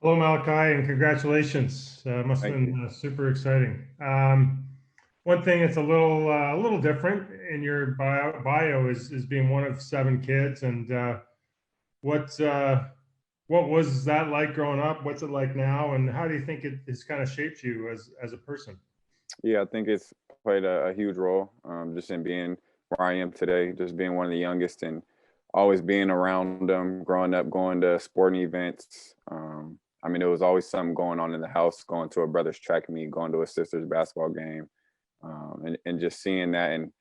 Hello, Malachi, and congratulations. Must have Thank you. been super exciting. One thing that's a little different in your bio is being one of seven kids. And what uh, what was that like growing up? What's it like now? And how do you think it has kind of shaped you as a person? Yeah, I think it's played a huge role just in being where I am today, just being one of the youngest and always being around them, growing up, going to sporting events. I mean, there was always something going on in the house, going to a brother's track meet, going to a sister's basketball game, and just seeing that and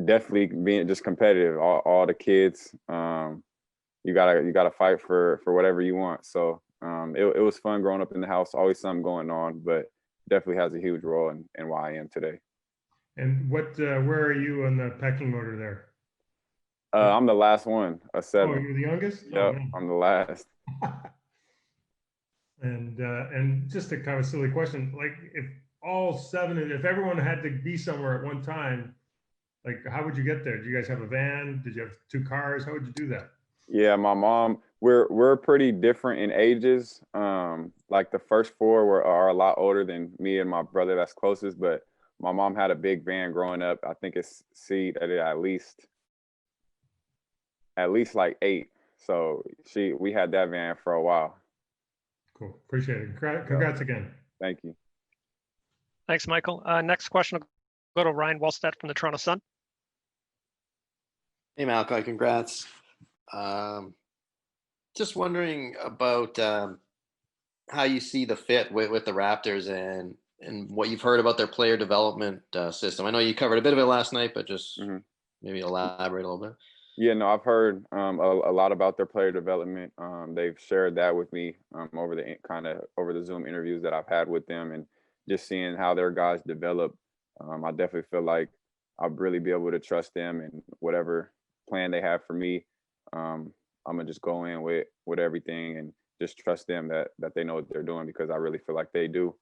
definitely being just competitive. All the kids, you gotta fight for whatever you want. So it was fun growing up in the house. Always something going on, but definitely has a huge role in why I am today. And where are you on the pecking order there? I'm the last one of Oh, seven. you're the youngest? Oh, Yep, man. I'm the last. And just a kind of silly question, like if all seven, if everyone had to be somewhere at one time, like how would you get there? Do you guys have a van? Did you have two cars? How would you do that? Yeah, my mom. We're pretty different in ages. Like the first four are a lot older than me and my brother that's closest. But my mom had a big van growing up. I think it's seated at least like eight. So we had that van for a while. Cool. Appreciate it. Yeah, Congrats again. thank you. Thanks, Michael. Next question will go to Ryan Wallstedt from the Toronto Sun. Hey, Malachi, congrats. Um, just wondering about how you see the fit with the Raptors and what you've heard about their player development system. I know you covered a bit of it last night, but just hmm maybe elaborate a little bit. Yeah, no, I've heard a lot about their player development. They've shared that with me over the Zoom interviews that I've had with them, and just seeing how their guys develop. I definitely feel like I'll really be able to trust them and whatever plan they have for me. I'm gonna just go in with everything and just trust them that they know what they're doing because I really feel like they do.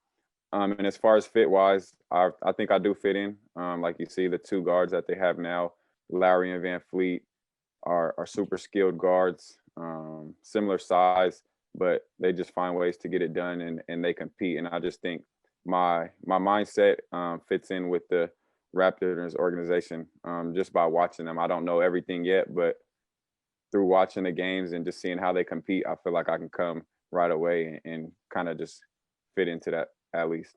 And as far as fit wise, I think I do fit in. Like you see the two guards that they have now, Larry and Van Fleet are super skilled guards, similar size, but they just find ways to get it done and they compete. And I just think my mindset fits in with the Raptors organization just by watching them. I don't know everything yet, but through watching the games and just seeing how they compete, I feel like I can come right away and kind of just fit into that at least.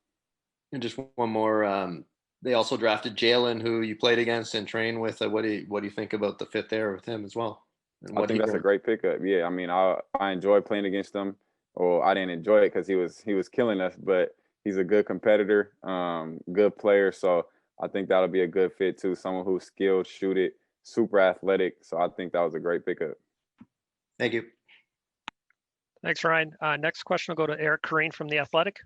And just one more. They also drafted Jalen, who you played against and trained with. What do you think about the fit there with him as well? And I what think he that's a brings? great pickup. Yeah, I mean, I enjoy playing against him. Well, I didn't enjoy it because he was killing us, but he's a good competitor, good player. So I think that'll be a good fit too. Someone who's skilled, shoot it, super athletic. So I think that was a great pickup. Thank you. Thanks, Ryan. Next question will go to Eric Corrine from The Athletic.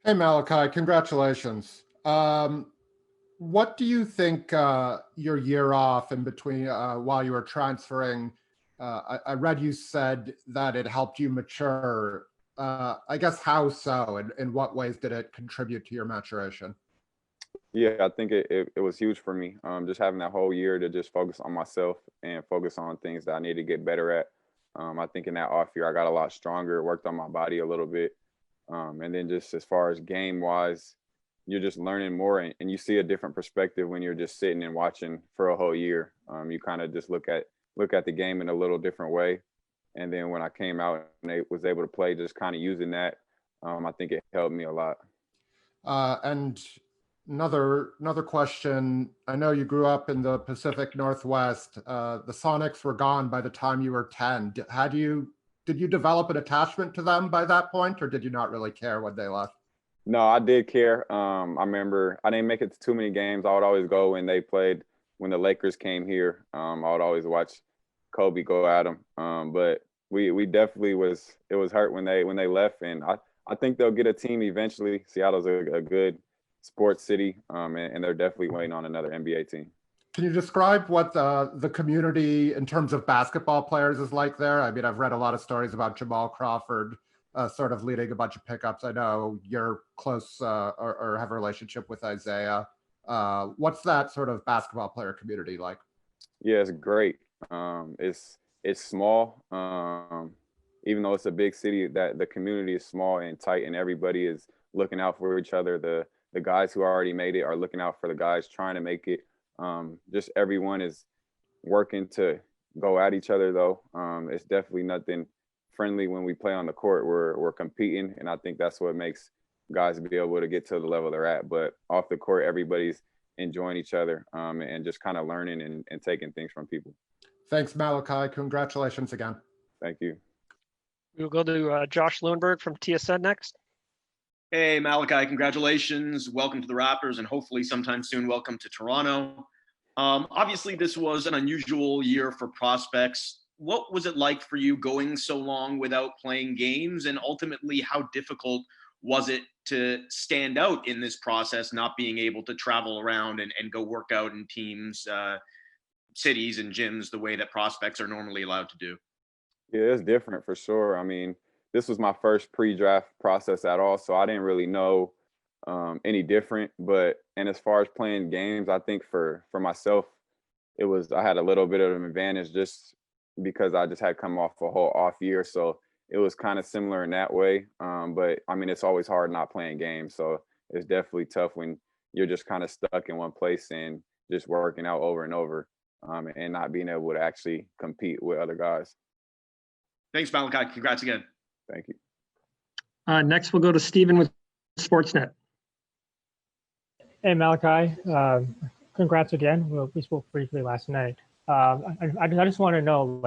Hey, Malachi, congratulations. What do you think your year off in between while you were transferring? I read you said that it helped you mature. I guess how so? And in what ways did it contribute to your maturation? Yeah, I think it was huge for me. Just having that whole year to just focus on myself and focus on things that I need to get better at. I think in that off year, I got a lot stronger, worked on my body a little bit. And then just as far as game wise, you're just learning more and you see a different perspective when you're just sitting and watching for a whole year. You kind of just look at the game in a little different way. And then when I came out and was able to play, just kind of using that, I think it helped me a lot. And another question. I know you grew up in the Pacific Northwest. The Sonics were gone by the time you were 10. Did you develop an attachment to them by that point, or did you not really care when they left? No, I did care. I remember I didn't make it to too many games. I would always go when they played when the Lakers came here. I would always watch Kobe go at them. But we definitely it was hurt when they left, and I think they'll get a team eventually. Seattle's a good sports city, and they're definitely waiting on another NBA team. Can you describe what the community in terms of basketball players is like there? I mean, I've read a lot of stories about Jamal Crawford sort of leading a bunch of pickups. I know you're close or have a relationship with Isaiah. What's that sort of basketball player community like? Yeah, it's great. it's small. Even though it's a big city, that the community is small and tight, and everybody is looking out for each other. The guys who already made it are looking out for the guys trying to make it. Just everyone is working to go at each other, though. It's definitely nothing friendly when we play on the court. We're competing, and I think that's what makes guys be able to get to the level they're at. But off the court, everybody's enjoying each other and just kind of learning and taking things from people. Thanks, Malachi. Congratulations again. Thank you. We'll go to Josh Lewinberg from TSN next. Hey, Malachi, congratulations. Welcome to the Raptors, and hopefully sometime soon, welcome to Toronto. Obviously, this was an unusual year for prospects. What was it like for you going so long without playing games, and ultimately, how difficult was it to stand out in this process, not being able to travel around and go work out in teams, cities and gyms the way that prospects are normally allowed to do? Yeah, it's different for sure. I mean, this was my first pre-draft process at all, so I didn't really know any different. And as far as playing games, I think for myself, I had a little bit of an advantage just because I just had come off a whole off year, so it was kind of similar in that way. But I mean, it's always hard not playing games, so it's definitely tough when you're just kind of stuck in one place and just working out over and over, and not being able to actually compete with other guys. Thanks, Malachi. Congrats again. Thank you. Next, we'll go to Steven with Sportsnet. Hey, Malachi. Congrats again. We spoke briefly last night. I just want to know,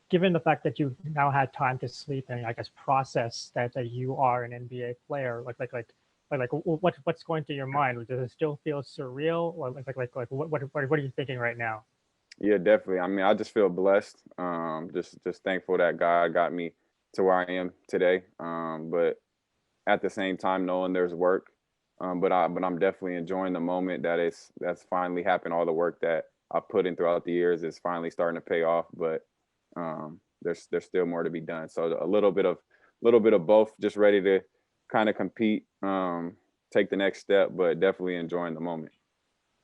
given the fact that you now had time to sleep and I guess process that you are an NBA player, what's going through your mind? Does it still feel surreal, or what are you thinking right now? Yeah, definitely. I mean, I just feel blessed. Just thankful that God got me to where I am today. But at the same time, knowing there's work. But I'm definitely enjoying the moment that's finally happened. All the work that I put in throughout the years is finally starting to pay off. But there's still more to be done. So a little bit of both. Just ready to kind of compete, take the next step, but definitely enjoying the moment.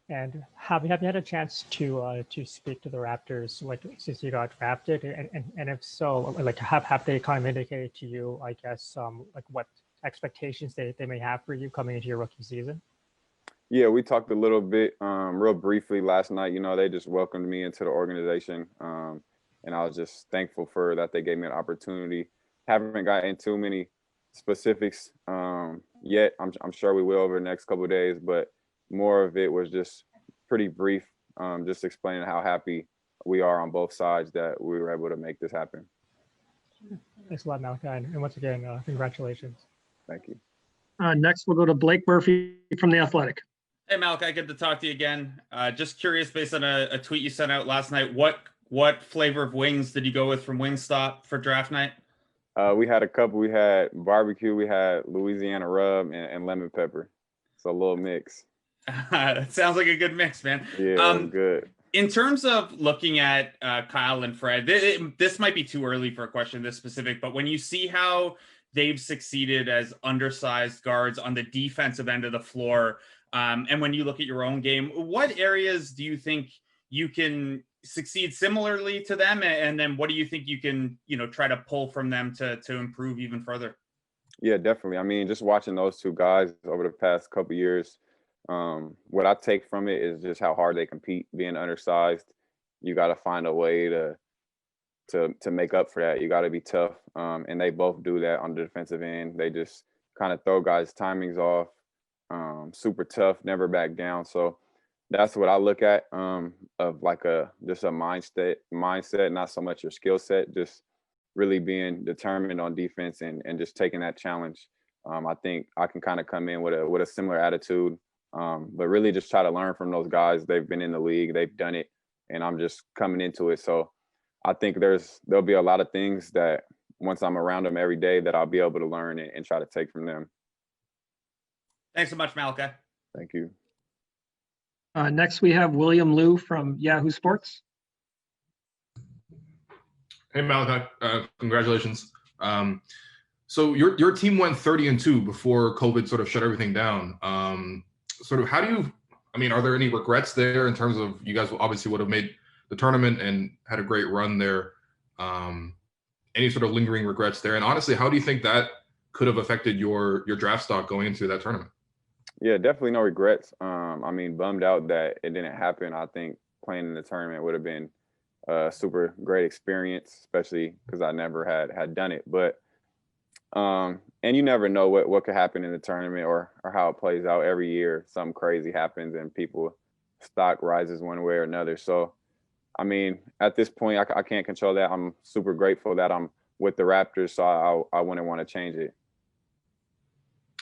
And have you had a chance to speak to the Raptors since you got drafted, and if so, have they kind of indicated to you, I guess, what expectations they may have for you coming into your rookie season? Yeah, we talked a little bit, real briefly last night. You know, they just welcomed me into the organization, and I was just thankful for that they gave me an opportunity. Haven't gotten too many specifics yet. I'm sure we will over the next couple of days, but more of it was just pretty brief, just explaining how happy we are on both sides that we were able to make this happen. Thanks a lot, Malachi, and once again, congratulations. Thank you. Next, we'll go to Blake Murphy from The Athletic. Hey, Malachi, good to talk to you again. Just curious, based on a tweet you sent out last night, what flavor of wings did you go with from Wingstop for draft night? We had a couple. We had barbecue, we had Louisiana rub, and lemon pepper. So a little mix. That sounds like a good mix, man. Yeah, it was good. In terms of looking at Kyle and Fred, this might be too early for a question this specific, but when you see how they've succeeded as undersized guards on the defensive end of the floor, and when you look at your own game, what areas do you think you can succeed similarly to them, and then what do you think you can try to pull from them to improve even further? Yeah, definitely. I mean, just watching those two guys over the past couple of years, what I take from it is just how hard they compete. Being undersized, you got to find a way to make up for that. You got to be tough, and they both do that on the defensive end. They just kind of throw guys' timings off. Super tough, never back down. So that's what I look at, of just a mindset, not so much your skill set, just really being determined on defense and just taking that challenge. I think I can kind of come in with a similar attitude, but really just try to learn from those guys. They've been in the league, they've done it, and I'm just coming into it. So I think there'll be a lot of things that once I'm around them every day that I'll be able to learn and try to take from them. Thanks so much, Malachi. Thank you. Next, we have William Liu from Yahoo Sports. Hey, Malachi, congratulations. So your team went 30-2 before COVID sort of shut everything down. Are there any regrets there in terms of you guys obviously would have made the tournament and had a great run there. Any sort of lingering regrets there? And honestly, how do you think that could have affected your draft stock going into that tournament? Yeah, definitely no regrets. I mean, bummed out that it didn't happen. I think playing in the tournament would have been a super great experience, especially because I never had done it. But and you never know what could happen in the tournament or how it plays out. Every year something crazy happens and people stock rises one way or another. So I mean, at this point, I can't control that. I'm super grateful that I'm with the Raptors, so I wouldn't want to change it.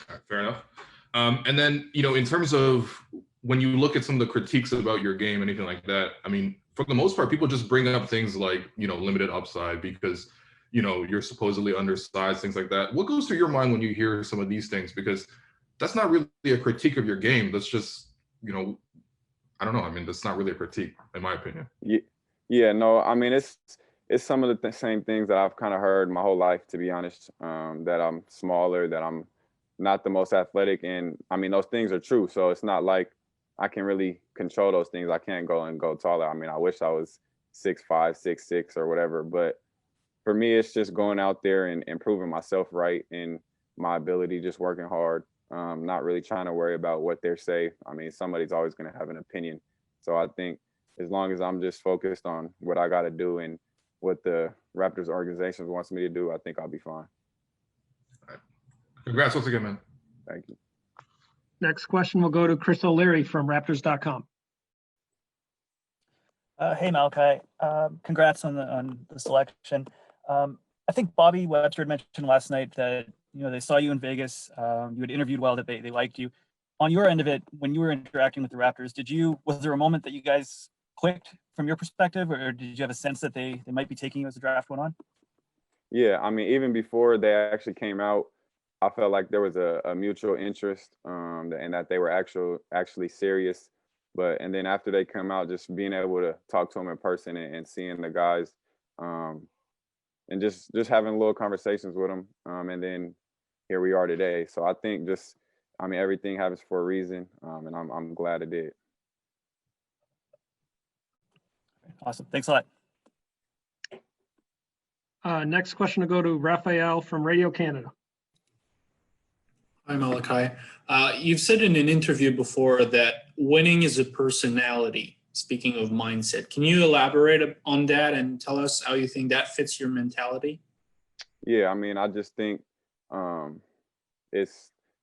All right, fair enough. And then, in terms of when you look at some of the critiques about your game, anything like that, I mean, for the most part, people just bring up things like, limited upside because, you're supposedly undersized, things like that. What goes through your mind when you hear some of these things? Because that's not really a critique of your game. That's just, I don't know. I mean, that's not really a critique, in my opinion. Yeah, no. I mean, it's some of the same things that I've kind of heard my whole life, to be honest. That I'm smaller, that I'm not the most athletic, and I mean, those things are true. So it's not like I can really control those things. I can't go taller. I mean, I wish I was 6'5", 6'6", or whatever. But for me, it's just going out there and proving myself right in my ability, just working hard. Not really trying to worry about what they say. I mean, somebody's always going to have an opinion. So I think as long as I'm just focused on what I got to do and what the Raptors organization wants me to do, I think I'll be fine. All right. Congrats once again, man. Thank you. Next question will go to Chris O'Leary from Raptors.com. Hey, Malachi. Congrats on the selection. I think Bobby Webster had mentioned last night that they saw you in Vegas. You had interviewed well, that they liked you. On your end of it, when you were interacting with the Raptors, was there a moment that you guys clicked from your perspective, or did you have a sense that they might be taking you as the draft went on? Yeah, I mean, even before they actually came out, I felt like there was a mutual interest, and that they were actually serious. And then after they come out, just being able to talk to them in person and seeing the guys, and just having little conversations with them, and then here we are today. So I think everything happens for a reason, and I'm glad it did. Awesome. Thanks a lot. Next question will go to Raphael from Radio Canada. Hi, Malachi. You've said in an interview before that winning is a personality, speaking of mindset. Can you elaborate on that and tell us how you think that fits your mentality? Yeah, I mean, I just think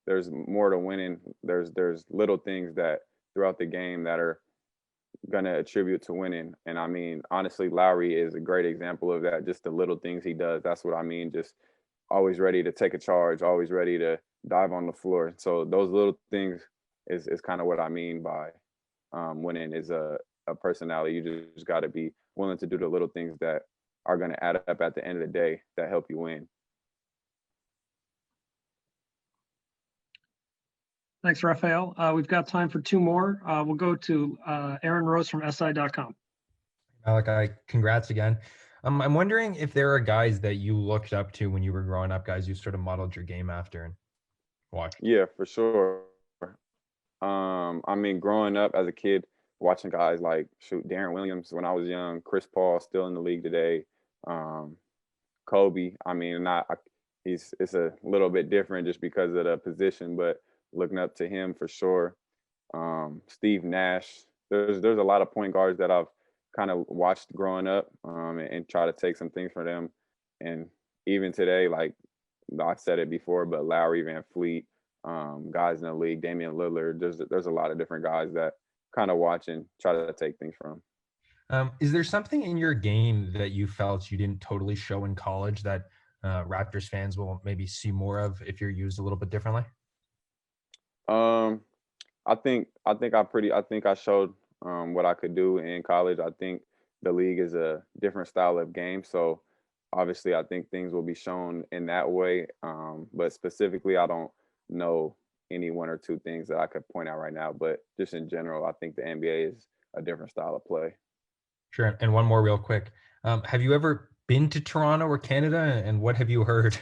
there's more to winning. There's little things that throughout the game that are gonna attribute to winning. And I mean, honestly, Lowry is a great example of that. Just the little things he does. That's what I mean. Just always ready to take a charge, always ready to dive on the floor. So those little things is kind of what I mean by winning is a personality. You just got to be willing to do the little things that are going to add up at the end of the day that help you win. Thanks, Raphael. We've got time for two more. We'll go to Aaron Rose from SI.com. Malachi, congrats again. I'm wondering if there are guys that you looked up to when you were growing up, guys you sort of modeled your game after and watched. Yeah, for sure. I mean, growing up as a kid, watching guys like Darren Williams when I was young, Chris Paul still in the league today, Kobe. I mean, it's a little bit different just because of the position, but looking up to him for sure. Steve Nash. There's a lot of point guards that I've kind of watched growing up, and try to take some things from them. And even today, like I said it before, but Lowry, Van Fleet, guys in the league, Damian Lillard. There's a lot of different guys that kind of watch and try to take things from. Is there something in your game that you felt you didn't totally show in college that Raptors fans will maybe see more of if you're used a little bit differently? I think I showed what I could do in college. I think the league is a different style of game, so obviously I think things will be shown in that way. But specifically, I don't know any one or two things that I could point out right now. But just in general, I think the NBA is a different style of play. Sure. And one more real quick. Have you ever been to Toronto or Canada, and what have you heard?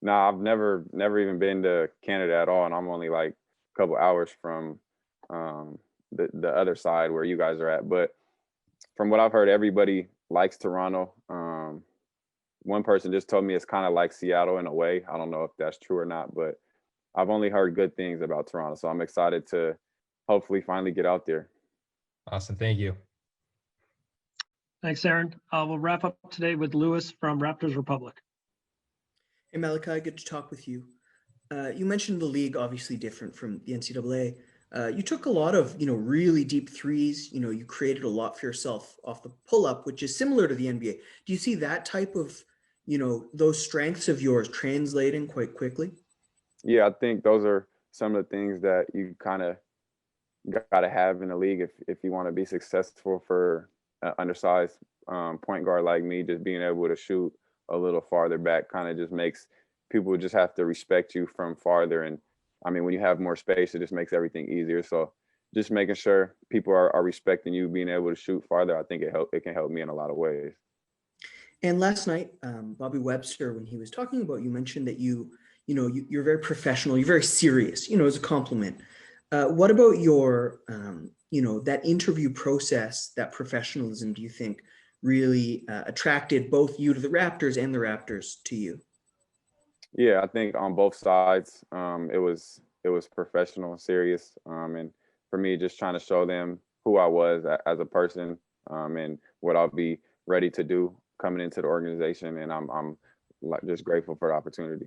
No, I've never even been to Canada at all, and I'm only like couple hours from the other side where you guys are at. But from what I've heard, everybody likes Toronto. One person just told me it's kind of like Seattle in a way. I don't know if that's true or not, but I've only heard good things about Toronto. So I'm excited to hopefully finally get out there. Awesome. Thank you. Thanks, Aaron. We'll wrap up today with Lewis from Raptors Republic. Hey, Malachi, good to talk with you. You mentioned the league obviously different from the NCAA. You took a lot of, really deep threes. You created a lot for yourself off the pull-up, which is similar to the NBA. Do you see that type of, those strengths of yours translating quite quickly? Yeah, I think those are some of the things that you kind of got to have in the league if you want to be successful for an undersized point guard like me. Just being able to shoot a little farther back kind of just makes people just have to respect you from farther. And I mean, when you have more space, it just makes everything easier. So just making sure people are respecting you, being able to shoot farther, I think it can help me in a lot of ways. And last night, Bobby Webster, when he was talking about, you mentioned that you're very professional, you're very serious, as a compliment. What about your, that interview process, that professionalism, do you think really attracted both you to the Raptors and the Raptors to you? Yeah, I think on both sides, it was professional and serious. And for me, just trying to show them who I was as a person, and what I'll be ready to do coming into the organization. And I'm just grateful for the opportunity.